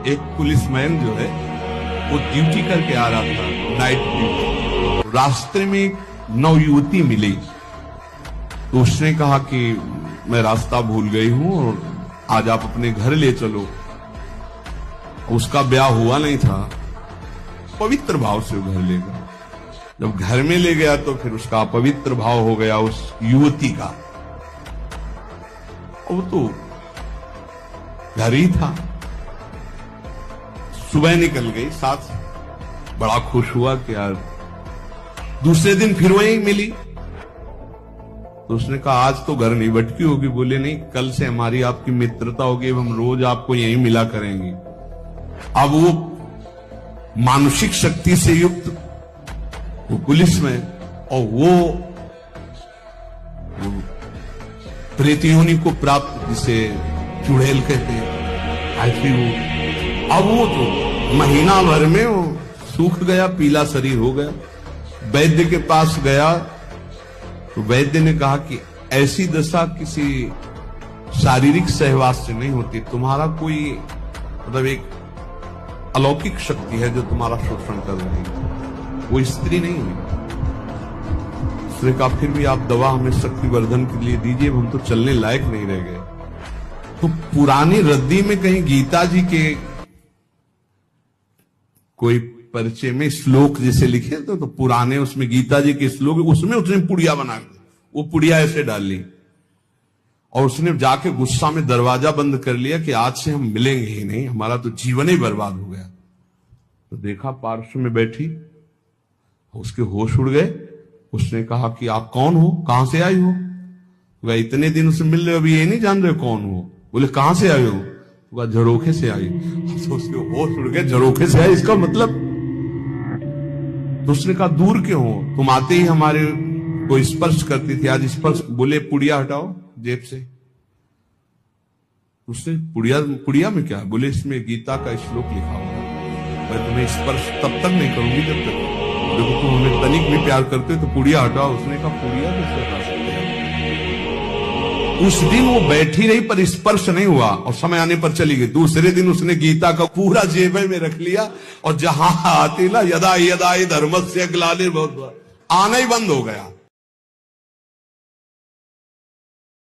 एक पुलिसमैन जो है वो ड्यूटी करके आ रहा था, नाइट ड्यूटी। रास्ते में एक नवयुवती मिली तो उसने कहा कि मैं रास्ता भूल गई हूं और आज आप अपने घर ले चलो। उसका ब्याह हुआ नहीं था, पवित्र भाव से वो घर ले गया। जब घर में ले गया तो फिर उसका अपवित्र भाव हो गया उस युवती का। वो तो घर ही था। सुबह निकल गई साथ, बड़ा खुश हुआ कि यार। दूसरे दिन फिर वहीं मिली तो उसने कहा आज तो घर नहीं भटकी होगी। बोले नहीं, कल से हमारी आपकी मित्रता होगी, हम रोज आपको यहीं मिला करेंगे। अब वो मानसिक शक्ति से युक्त वो पुलिस में और वो प्रेत योनि को प्राप्त, जिसे चुड़ैल कहते हैं, ऐसी वो। अब वो तो महीना भर में वो सूख गया, पीला शरीर हो गया। वैद्य के पास गया तो वैद्य ने कहा कि ऐसी दशा किसी शारीरिक सहवास से नहीं होती, तुम्हारा कोई मतलब एक अलौकिक शक्ति है जो तुम्हारा शोषण कर रही है, वो स्त्री नहीं है। उसने कहा फिर भी आप दवा हमें शक्तिवर्धन के लिए दीजिए, हम तो चलने लायक नहीं रह गए। तो पुरानी रद्दी में कहीं गीता जी के कोई परिचय में श्लोक जैसे लिखे तो पुराने उसमें गीता जी के श्लोक, उसमें उसने पुड़िया बना दी, वो पुड़िया ऐसे डाल ली और उसने जाके गुस्सा में दरवाजा बंद कर लिया कि आज से हम मिलेंगे ही नहीं, हमारा तो जीवन ही बर्बाद हो गया। तो देखा पार्श्व में बैठी, उसके होश उड़ गए। उसने कहा कि आप कौन हो, कहां से आई हो? वह इतने दिन उससे मिल रहे, अभी ये नहीं जान रहे कौन हो। बोले कहां से आए हो? वह झरोखे से आई। तो उसके होश उड़ गए, झरोखे से आई इसका मतलब। तो उसने कहा दूर क्यों हो, तुम आते ही हमारे को स्पर्श करती थी, आज स्पर्श। बोले पुड़िया हटाओ जेब से। उसने पुड़िया में क्या? बोले इसमें गीता का श्लोक लिखा हुआ है, मैं तुम्हें स्पर्श तब तक नहीं करूंगी जब तक देखो तुम हमें तनिक भी प्यार करते हो, तो पुड़िया हटाओ। उसने कहा पुड़िया कैसे हटा सकते हैं? उस दिन वो बैठी रही पर स्पर्श नहीं हुआ और समय आने पर चली गई। दूसरे दिन उसने गीता का पूरा जेब में रख लिया और जहां आती ना यदा यदा धर्मस्य ग्लानिर्भवति, आना ही बंद हो गया।